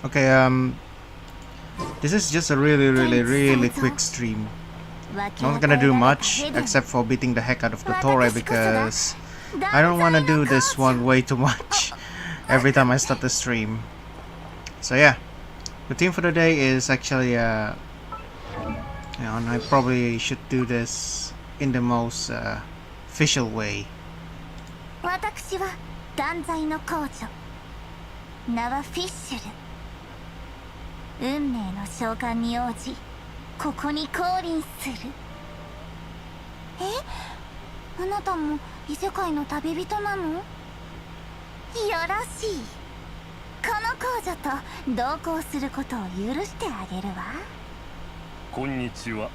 Okay, this is just a really quick stream. Not gonna do much except for beating the heck out of Dottore because I don't wanna do this one way too much every time I start the stream. So yeah, the theme for the day is actually and I probably should do this in the most official way. 私は断罪の公女名はフィッシュル運命の召喚に応じここに降臨するあなたも異世界の旅人なのよろしいこの公女と同行することを許してあげるわこんにちは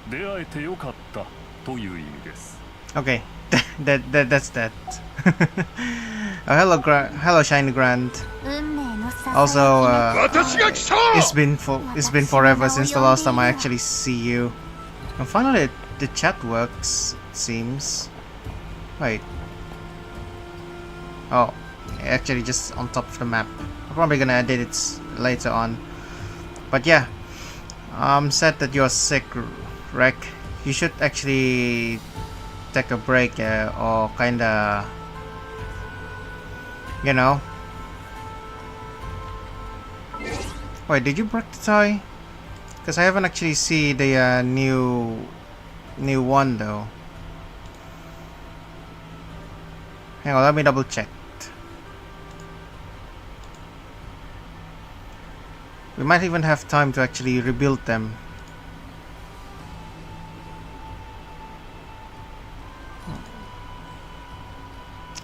出会えてよかったという意味です Okay, that's that. Hello, Shiny Grand. Also, it's been forever since the last time I actually see you. And finally, the chat works. It seems. Wait. Oh, actually, just on top of the map. I'm probably gonna edit it later on. But yeah, I'm sad that you're sick, Rek. You should actually take a break or kinda, you know. Wait, did you break the tie? Because I haven't actually seen the new one though. Hang on, let me double check. We might even have time to actually rebuild them.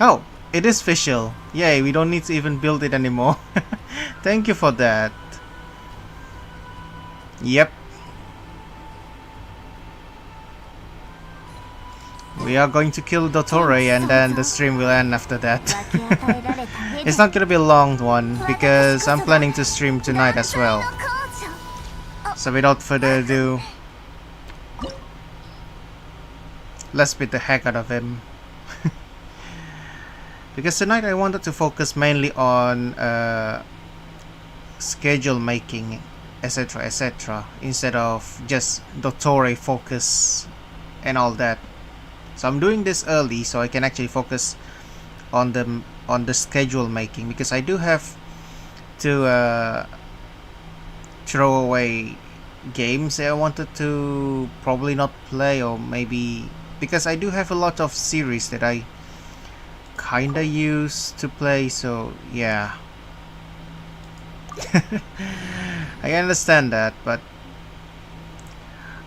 Oh, it is official. Yay, we don't need to even build it anymore. Thank you for that. Yep. We are going to kill Dottore and then the stream will end after that. It's not gonna be a long one because I'm planning to stream tonight as well. So without further ado, let's beat the heck out of him. Because tonight I wanted to focus mainly on schedule making, etc, instead of just Dottore focus and all that. So I'm doing this early so I can actually focus on the schedule making, because I do have to throw away games that I wanted to probably not play, or maybe because I do have a lot of series that I kinda used to play, so yeah. I understand that, but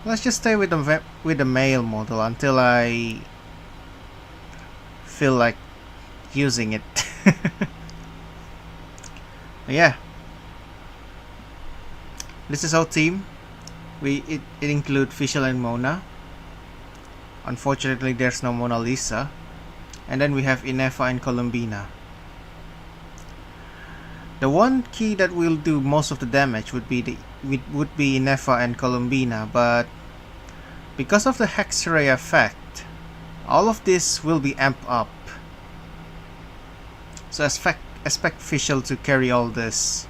let's just stay with the male model until I feel like using it. Yeah, this is our team. It includes Fischl and Mona. Unfortunately, there's no Mona Lisa. And then we have Inefa and Columbina. The one key that will do most of the damage would be Inefa and Columbina, but because of the Hex Ray effect, all of this will be amped up. So expect Fischl to carry all this.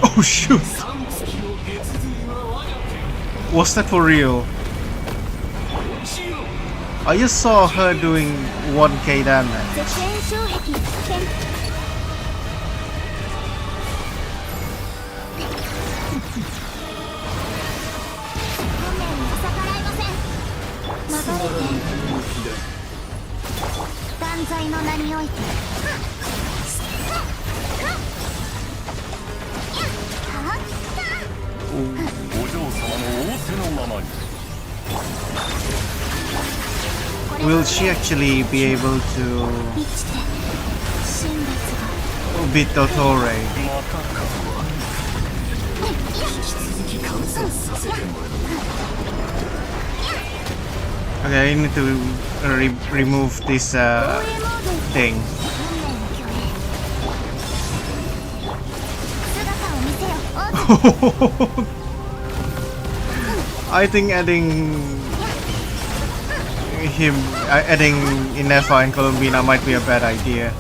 Oh shoot! Was that for real? I just saw her doing 1k damage. Will she actually be able to beat Dottore? Okay, I need to remove this thing. I think adding Inefa and Colombina might be a bad idea.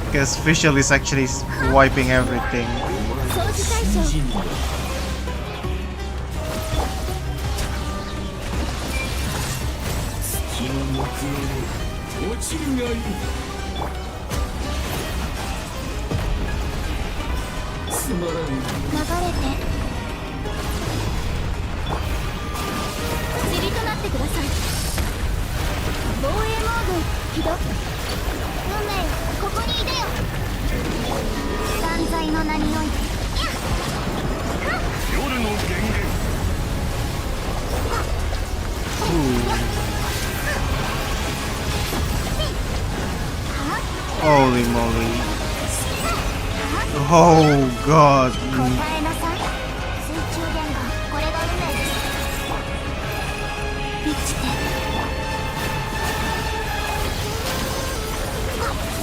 Because Fischl is actually wiping everything. 塵となってください。防衛モード起動。運命、ここにいでよ。断罪の名において。夜の源源。 Holy moly. Oh god. 答えなさい。水中言語、これが運命です。生きて。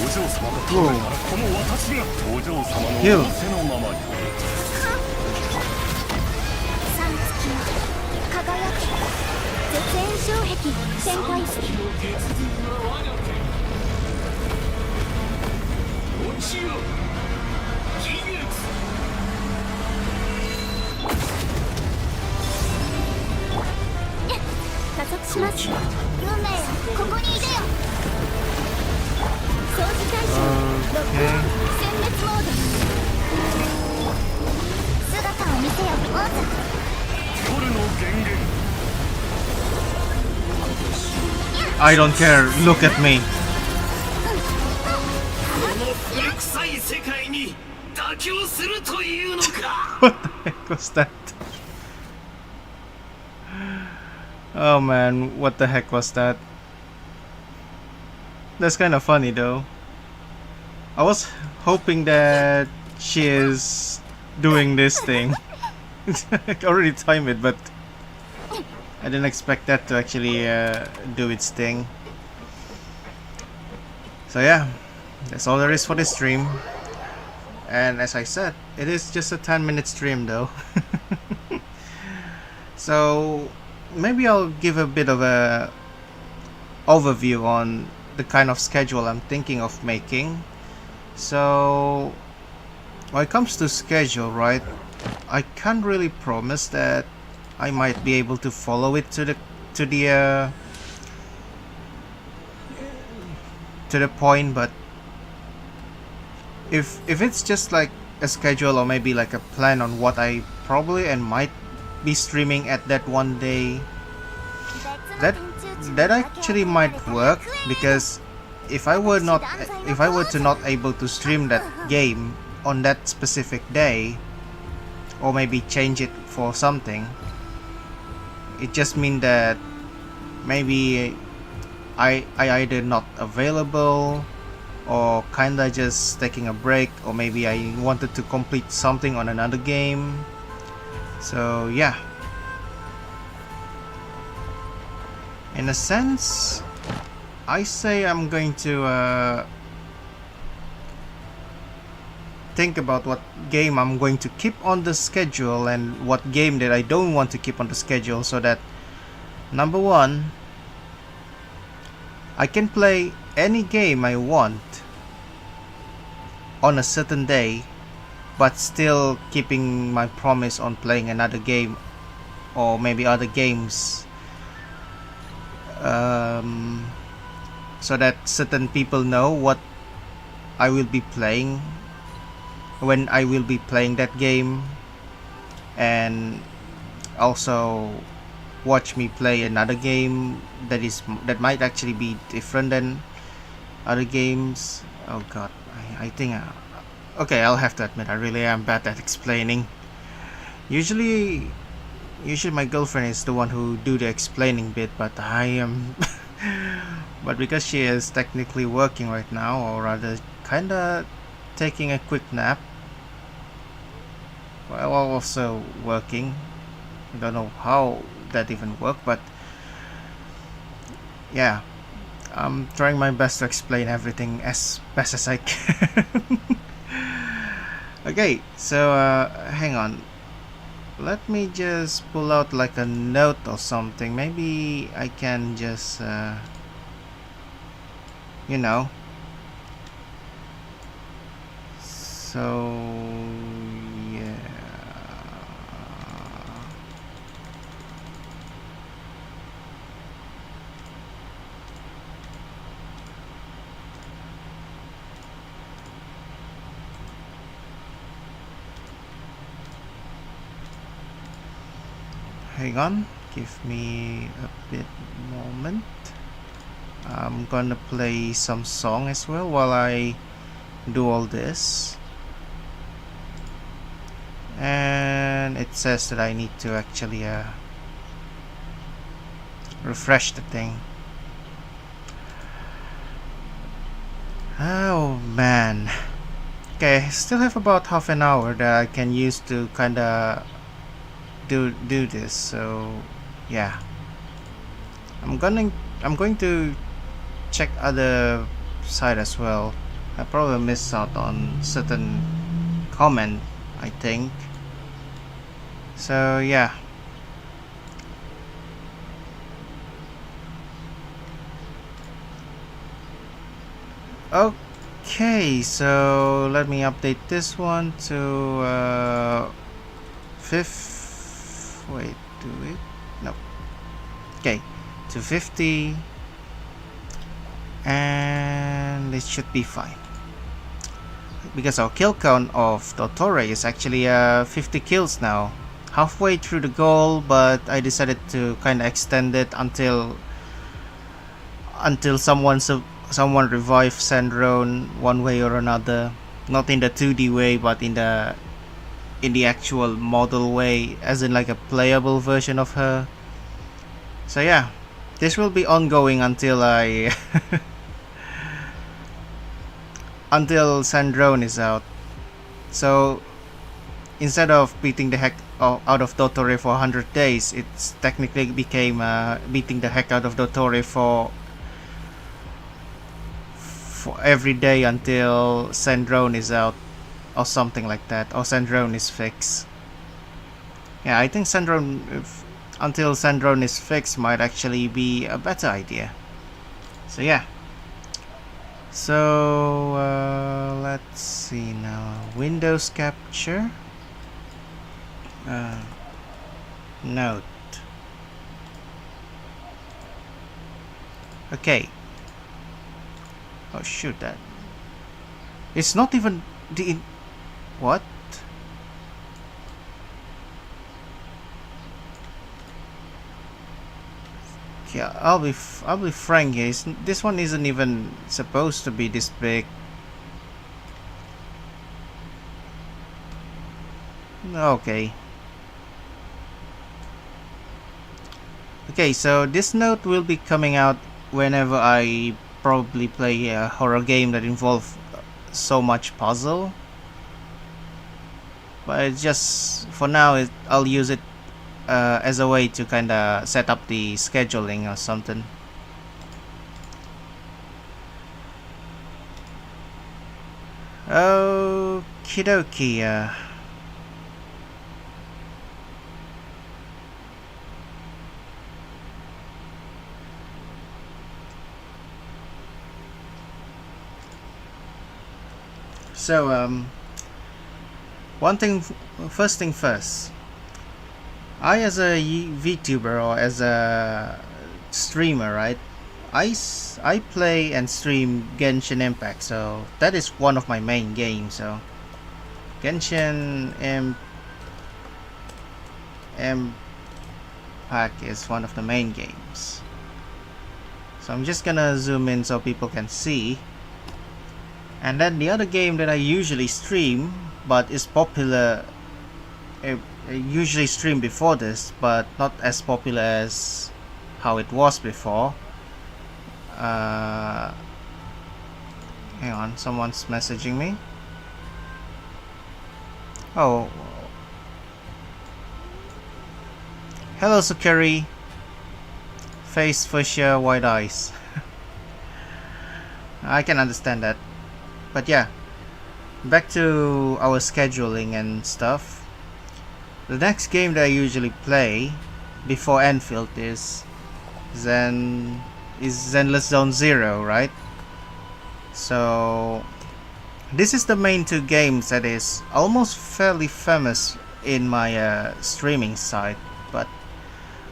お嬢様が来ないならこの私がお嬢様の仰せのままに。三月よ、輝け。絶縁障壁展開。加速します。運命、ここにいでよ。掃除対象、ロック、殲滅モード。姿を見せよ、オーザ。夜の源源。 I don't care. Look at me. 臭い世界に妥協するというのか。 What the heck was that? Oh man, what the heck was that? That's kind of funny though. I was hoping that she is doing this thing. I already timed it, but I didn't expect that to actually do its thing. So yeah, that's all there is for this stream. And as I said, it is just a 10-minute stream though. So maybe I'll give a bit of a overview on the kind of schedule I'm thinking of making. So when it comes to schedule, right, I can't really promise that I might be able to follow it to the point, but if it's just like a schedule or maybe like a plan on what I probably and might be streaming at that one day, that actually might work, because if I were to not able to stream that game on that specific day, or maybe change it for something, it just means that maybe I either not available, or kinda just taking a break, or maybe I wanted to complete something on another game. So yeah, in a sense, I say I'm going to think about what game I'm going to keep on the schedule and what game that I don't want to keep on the schedule, so that number one, I can play any game I want on a certain day, but still keeping my promise on playing another game or maybe other games, so that certain people know what I will be playing when I will be playing that game, and also watch me play another game that might actually be different than other games. Oh god, I think okay, I'll have to admit I really am bad at explaining. Usually my girlfriend is the one who do the explaining bit, but I am but because she is technically working right now, or rather kinda taking a quick nap while also working. I don't know how that even worked, but yeah, I'm trying my best to explain everything as best as I can. Okay, so hang on. Let me just pull out like a note or something. Maybe I can just, you know. So, yeah. Hang on, give me a bit moment. I'm gonna play some song as well while I do all this. And it says that I need to actually refresh the thing. Oh man. Okay, I still have about half an hour that I can use to kinda do this, so yeah. I'm going to check other side as well. I probably missed out on certain comment, I think. So yeah. Okay, so let me update this one to fifth. Wait, do it? No. Okay, to 50, and it should be fine. Because our kill count of Dottore is actually 50 kills now. Halfway through the goal, but I decided to kind of extend it until someone revives Sandrone one way or another. Not in the 2D way, but in the actual model way, as in like a playable version of her. So yeah, this will be ongoing until I until Sandrone is out. So instead of beating the heck out of Dottore for 100 days, it's technically became beating the heck out of Dottore for every day until Sandrone is out, or something like that, or Sandrone is fixed. Yeah, I think until Sandrone is fixed might actually be a better idea. So yeah. So let's see now. Windows capture. Note. Okay. Oh shoot, that. It's not even the. What? Yeah, I'll be frank here. This one isn't even supposed to be this big. Okay. Okay, so this note will be coming out whenever I probably play a horror game that involves so much puzzle. But it's just for now, I'll use it as a way to kind of set up the scheduling or something. Okie dokie. So first thing first. I, as a VTuber or as a streamer, right? I play and stream Genshin Impact, so that is one of my main games. So Genshin Impact is one of the main games. So I'm just gonna zoom in so people can see. And then the other game that I usually stream, but is popular, I usually stream before this, but not as popular as how it was before. Hang on, someone's messaging me. Oh, hello Sukeri. Face, fuchsia, white eyes. I can understand that. But yeah, back to our scheduling and stuff. The next game that I usually play before Endfield is Zenless Zone Zero, right? So this is the main two games that is almost fairly famous in my streaming site, but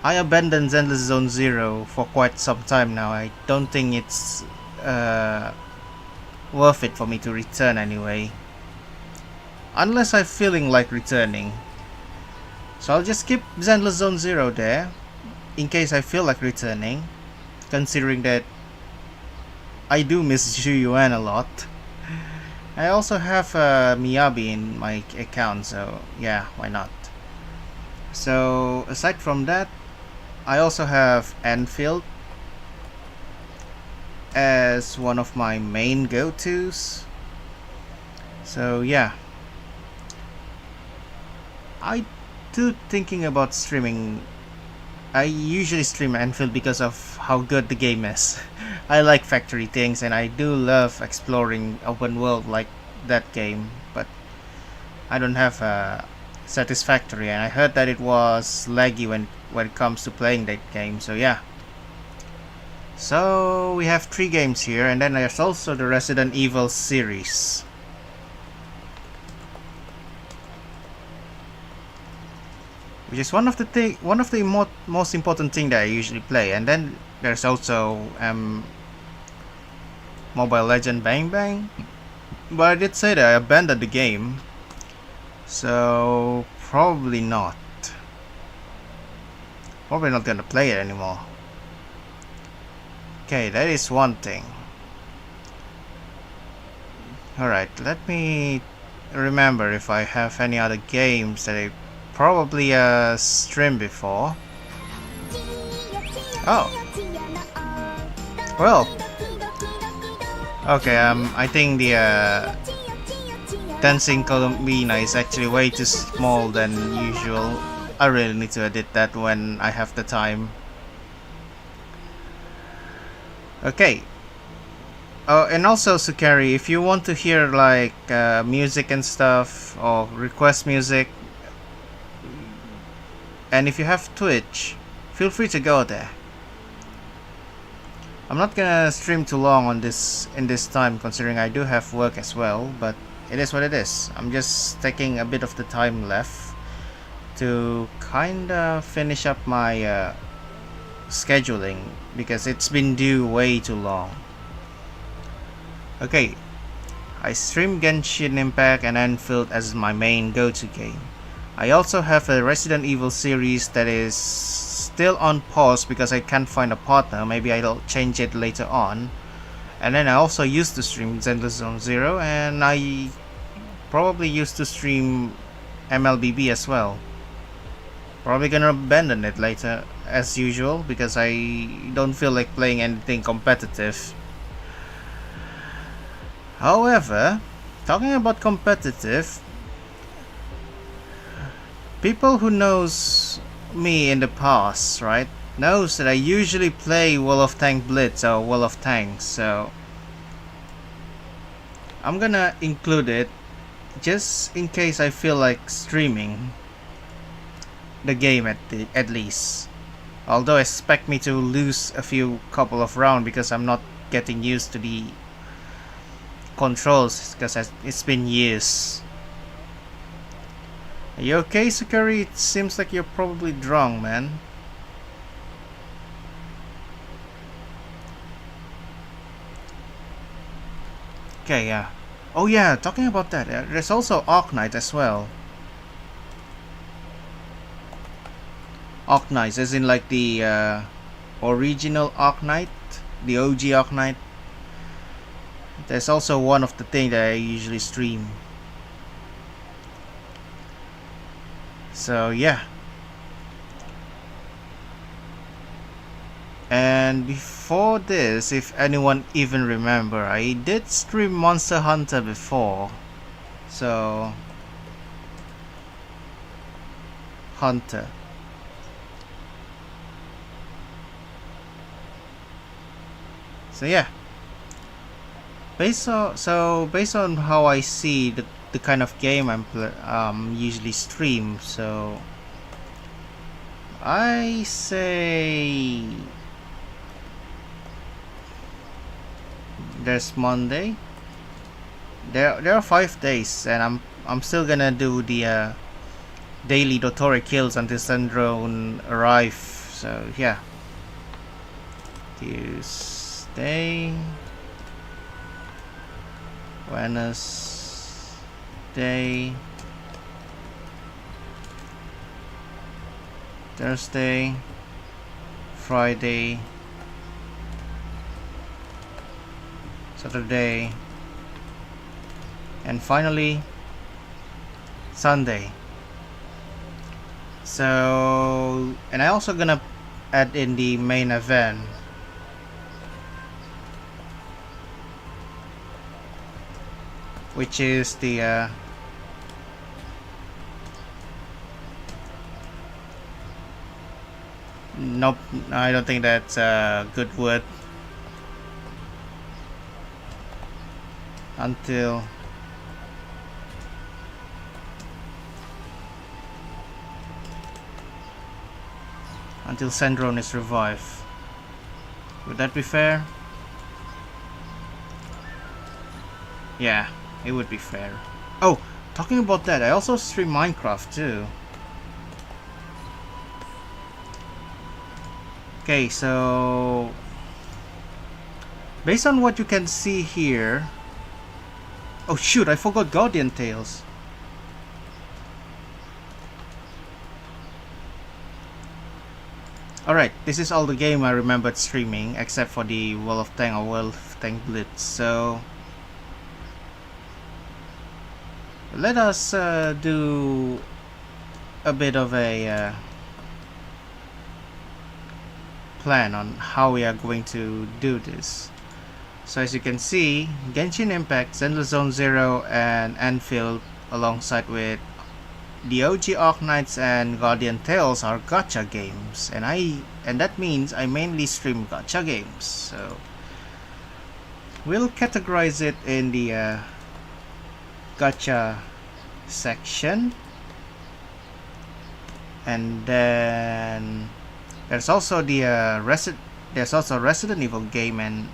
I abandoned Zenless Zone Zero for quite some time now. I don't think it's worth it for me to return anyway, unless I'm feeling like returning. So I'll just keep Zenless Zone Zero there in case I feel like returning, considering that I do miss Zhu Yuan a lot. I also have Miyabi in my account, so yeah, why not? So aside from that, I also have Endfield as one of my main go-tos. So yeah, I do thinking about streaming. I usually stream Endfield because of how good the game is. I like factory things and I do love exploring open world like that game, but I don't have a Satisfactory, and I heard that it was laggy when it comes to playing that game, so yeah. So we have 3 games here, and then there's also the Resident Evil series. Which is one of the most important thing that I usually play, and then there's also Mobile Legend Bang Bang, but I did say that I abandoned the game, so probably not gonna play it anymore. Okay, that is one thing. Alright, let me remember if I have any other games that I probably streamed before. Oh. Well. Okay, I think the Dancing Columbina is actually way too small than usual. I really need to edit that when I have the time. Okay. Oh, and also Sukari, if you want to hear like music and stuff, or request music, and if you have Twitch, feel free to go there. I'm not gonna stream too long on in this time, considering I do have work as well, but it is what it is. I'm just taking a bit of the time left to kinda finish up my scheduling, because it's been due way too long. Okay, I stream Genshin Impact and Endfield as my main go-to game. I also have a Resident Evil series that is still on pause because I can't find a partner. Maybe I'll change it later on. And then I also used to stream Zenless Zone Zero, and I probably used to stream MLBB as well. Probably gonna abandon it later as usual because I don't feel like playing anything competitive. However, talking about competitive, people who knows me in the past, right, knows that I usually play World of Tank Blitz or World of Tanks, so I'm gonna include it just in case I feel like streaming the game at least. Although expect me to lose a couple of rounds because I'm not getting used to the controls, because it's been years. Are you okay, Sukari? It seems like you're probably drunk, man. Okay, yeah. Oh yeah, talking about that, there's also Arc Knight as well. Arc Knight, as in like the original Arc Knight, the OG Arc Knight. That's also one of the things that I usually stream. So yeah. And before this, if anyone even remember, I did stream Monster Hunter before. So Hunter. So yeah. based on how I see the kind of game I'm usually stream, so I say there's Monday. There are 5 days, and I'm still gonna do the daily Dottore kills until Sandrone arrive. So yeah, Tuesday, Wednesday, Thursday, Friday, Saturday, and finally Sunday. So, and I also gonna add in the main event, which is the nope, I don't think that's a good word. Until Sandrone is revived. Would that be fair? Yeah, it would be fair. Oh, talking about that, I also stream Minecraft too. Okay, so based on what you can see here. Oh shoot, I forgot Guardian Tales. Alright, this is all the game I remembered streaming, except for the Wall of Tank or World of Tank Blitz. So let us do a bit of a plan on how we are going to do this. So as you can see, Genshin Impact, Zenless Zone Zero, and Endfield, alongside with the OG Arc Knights and Guardian Tales, are gacha games, and that means I mainly stream gacha games. So we'll categorize it in the gacha section, and then there's also the Resident Evil game and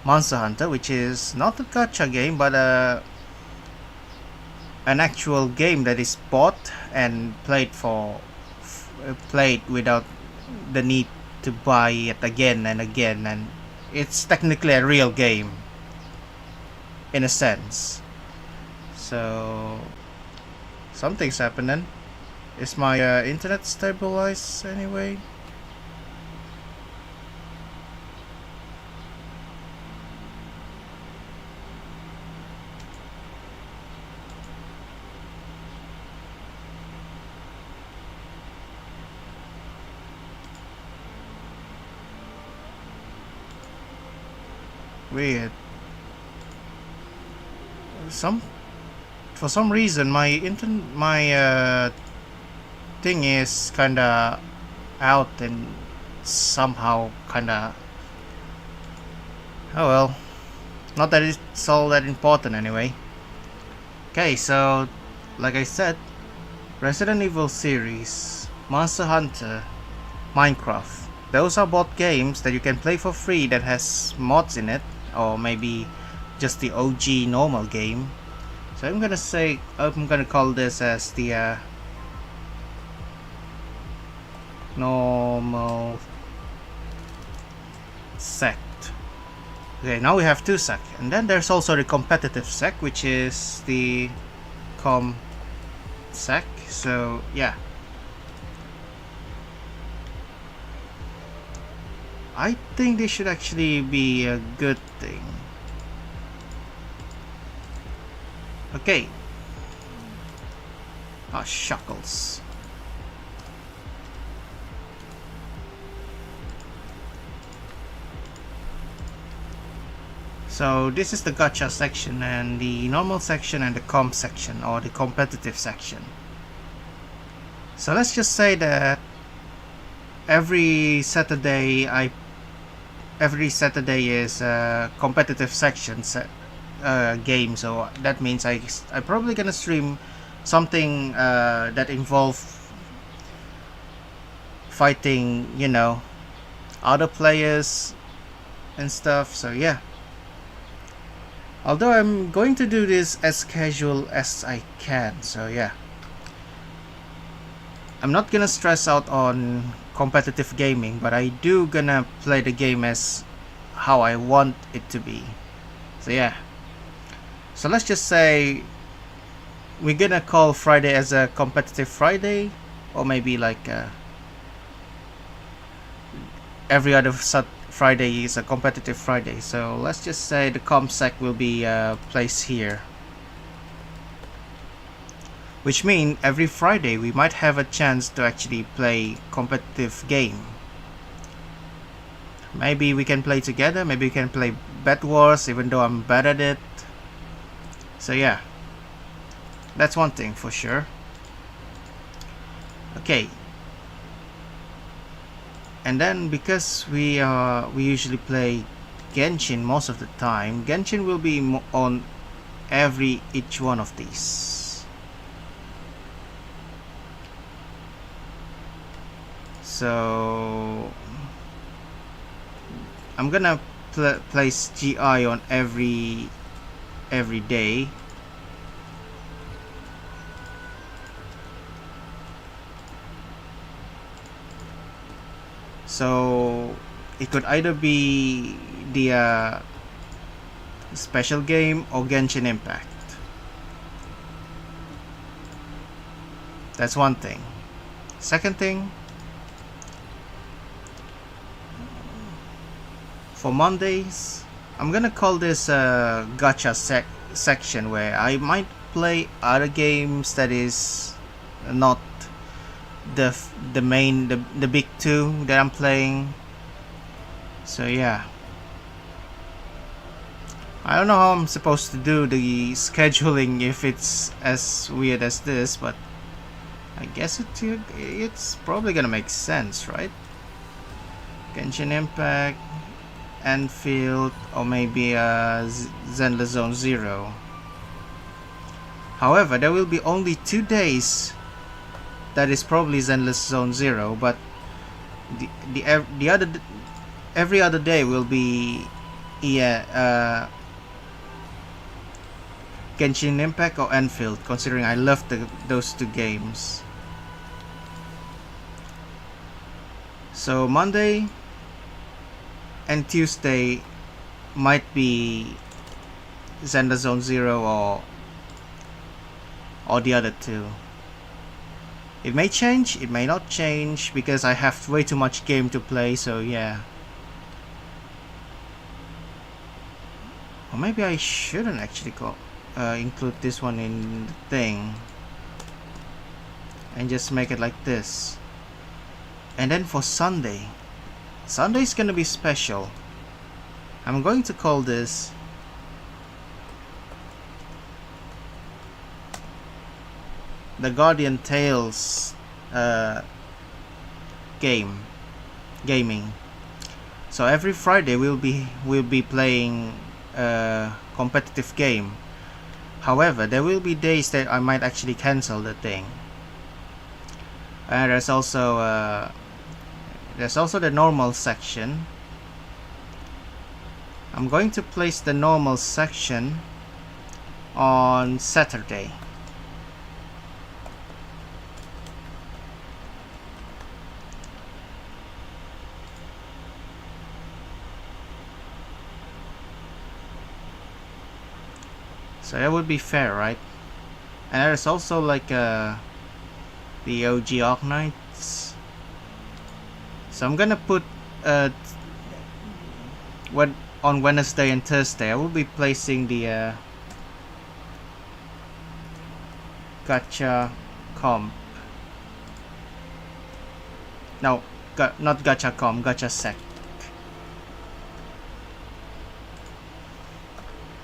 Monster Hunter, which is not a gacha game but an actual game that is bought and played without the need to buy it again and again, and it's technically a real game in a sense. So something's happening. Is my internet stabilized anyway? Weird. For some reason my thing is kinda out, and somehow kinda, oh well, not that it's all that important anyway. Okay, so like I said, Resident Evil series, Monster Hunter, Minecraft, those are both games that you can play for free that has mods in it, or maybe just the OG normal game. So I'm gonna call this as the normal sect. Okay, now we have 2 sect, and then there's also the competitive sect, which is the com sect. So yeah, I think this should actually be a good thing. Okay. Ah, shuckles. So this is the gacha section, and the normal section, and the comp section, or the competitive section. So let's just say that every Saturday is a competitive section, game, so that means I probably gonna stream something that involve fighting, you know, other players and stuff. So yeah, although I'm going to do this as casual as I can, so yeah, I'm not gonna stress out on competitive gaming, but I do gonna play the game as how I want it to be. So yeah, so let's just say we're gonna call Friday as a competitive Friday, or maybe like every other Friday is a competitive Friday. So let's just say the ComSec will be placed here, which means every Friday we might have a chance to actually play competitive game. Maybe we can play together, maybe we can play Bed Wars, even though I'm bad at it. So yeah, that's one thing for sure. Okay, and then because we usually play Genshin most of the time, Genshin will be on each one of these. So I'm gonna place GI on every day. So it could either be the special game or Genshin Impact. That's one thing. Second thing, for Mondays, I'm gonna call this a gacha section where I might play other games that is not the big two that I'm playing. So yeah, I don't know how I'm supposed to do the scheduling if it's as weird as this, but I guess it's probably gonna make sense, right? Genshin Impact, Endfield, or maybe Zenless Zone Zero. However, there will be only 2 days that is probably Zenless Zone Zero, but every other day will be Genshin Impact or Endfield, considering I love those two games. So Monday and Tuesday might be Zelda Zone Zero or the other two. It may change, it may not change, because I have way too much game to play, so yeah. Or maybe I shouldn't actually include this one in the thing, and just make it like this. And then for Sunday is gonna be special. I'm going to call this the Guardian Tales gaming. So every Friday we'll be playing a competitive game. However, there will be days that I might actually cancel the thing. And there's also the normal section. I'm going to place the normal section on Saturday. So that would be fair, right? And there's also like the OG Arc Knights. So I'm gonna put on Wednesday and Thursday I will be placing the gacha comp. No, not gacha comp, gacha sec.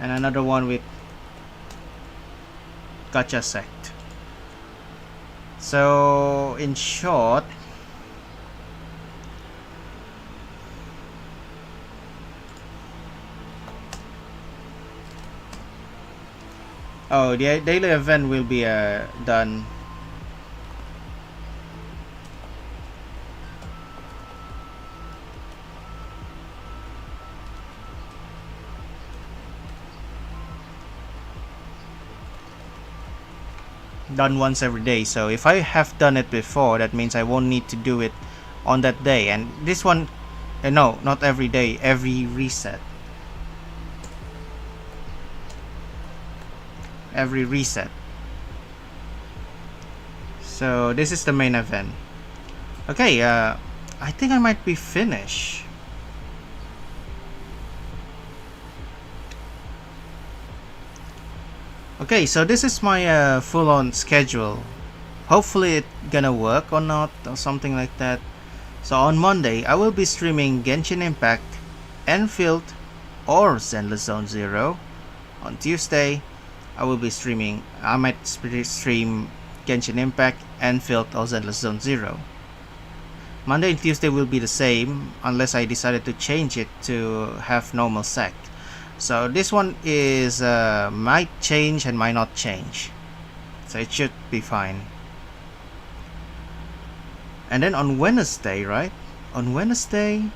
And another one with gacha sect. So in short, Oh, the daily event will be done. Done once every day. So if I have done it before, that means I won't need to do it on that day. And this one, no, not every day, every reset. Every reset. So this is the main event. Okay, I think I might be finished. Okay, so this is my full-on schedule. Hopefully it gonna work or not, or something like that. So on Monday, I will be streaming Genshin Impact, Endfield, or Zenless Zone Zero. On Tuesday, I might stream Genshin Impact, Endfield, or Zenless Zone Zero. Monday and Tuesday will be the same, unless I decided to change it to have normal sec. So this one is might change and might not change. So it should be fine. And then on Wednesday, right? On Wednesday,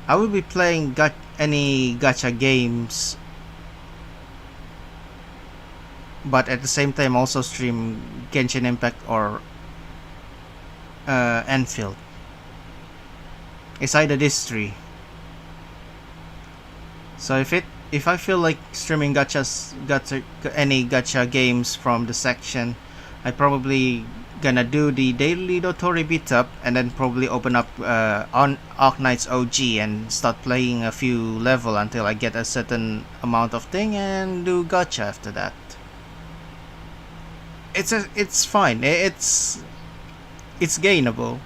I will be playing any gacha games, but at the same time also stream Genshin Impact or Endfield. It's either these three. So if I feel like streaming any gacha games from the section, I probably gonna do the daily Dottore beat up and then probably open up on Arknight's OG and start playing a few level until I get a certain amount of thing and do gacha after that. It's fine. It's gainable.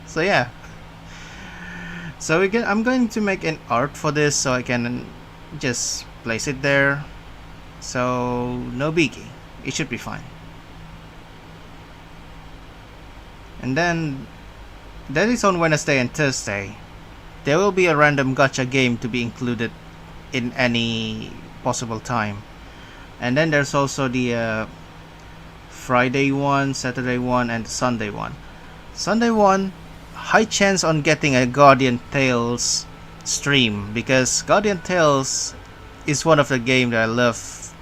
So yeah. So I'm going to make an art for this so I can just place it there. So no biggie. It should be fine. And then that is on Wednesday and Thursday. There will be a random gacha game to be included in any possible time. And then there's also the Friday one, Saturday one, and Sunday one. Sunday one, high chance on getting a Guardian Tales stream, because Guardian Tales is one of the games that I love,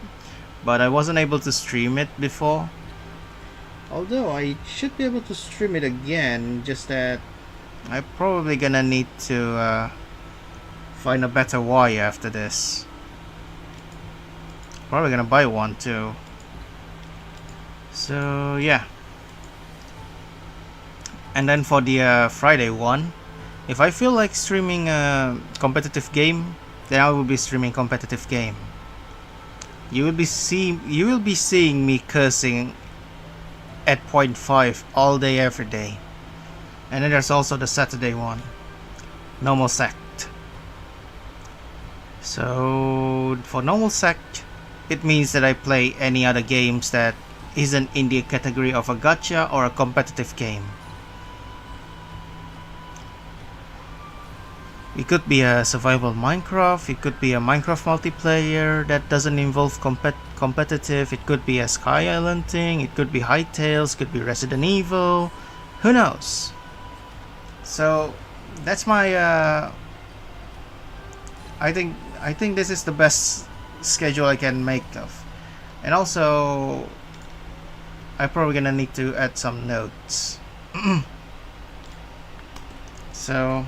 but I wasn't able to stream it before. Although I should be able to stream it again, just that I'm probably gonna need to find a better wire after this. Probably gonna buy one too. So yeah. And then for the Friday one, if I feel like streaming a competitive game, then I will be streaming competitive game. You will be seeing me cursing at 0.5 all day every day. And then there's also the Saturday one, normal sect. So for normal sect, it means that I play any other games that isn't in the category of a gacha or a competitive game. It could be a survival Minecraft, it could be a Minecraft multiplayer that doesn't involve competitive, it could be a Sky Island thing, it could be Hytales, it could be Resident Evil, who knows? So that's my I think this is the best schedule I can make of. And also I'm probably gonna need to add some notes. So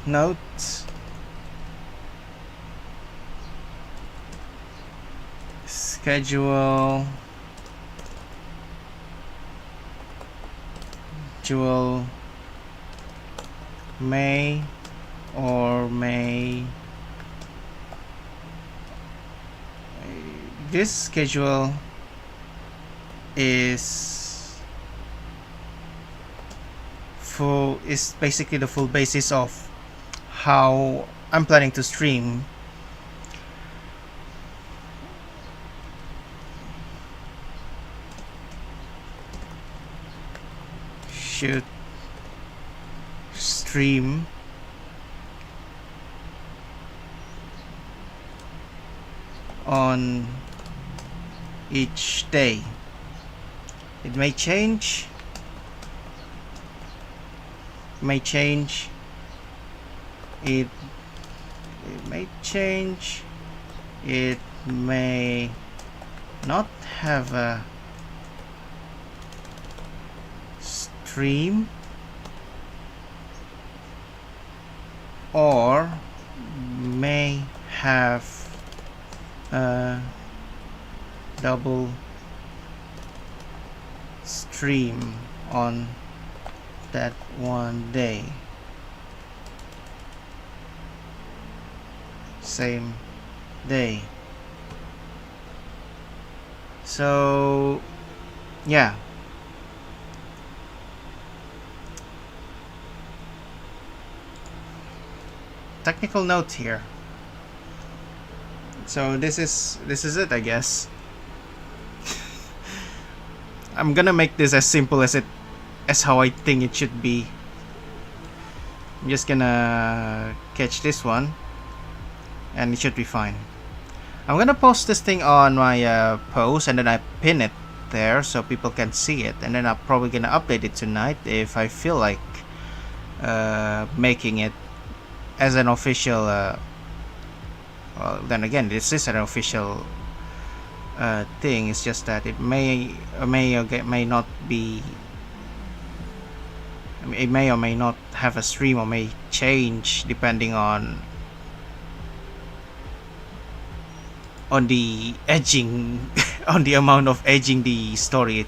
notes, schedule, May or May. This schedule is basically the full basis of how I'm planning to stream. Should stream on each day. It may change. It may change. It may change. It may not have a stream, or may have a double stream on that one day, same day. So yeah, technical note here. So this is it, I guess. I'm gonna make this as simple as how I think it should be. I'm just gonna catch this one and it should be fine. I'm gonna post this thing on my post, and then I pin it there so people can see it, and then I'm probably gonna update it tonight if I feel like making it as an official well, then again, this is an official thing. It's just that it may or may not be. I mean, it may or may not have a stream, or may change depending on the edging, on the amount of edging the story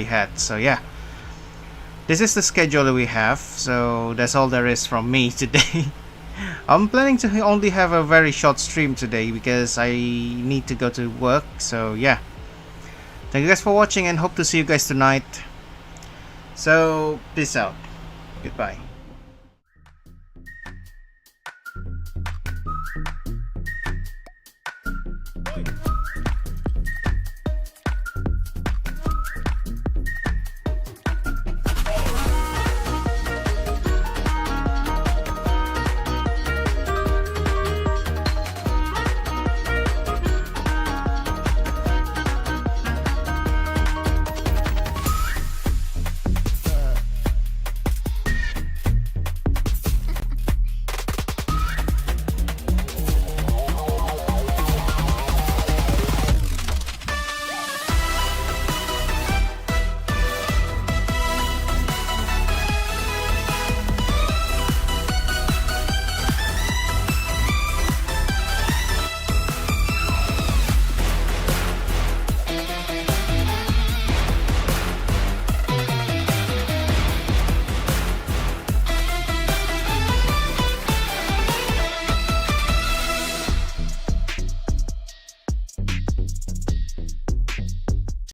had. So yeah, this is the schedule that we have. So that's all there is from me today. I'm planning to only have a very short stream today because I need to go to work. So yeah, thank you guys for watching and hope to see you guys tonight. So peace out. Goodbye.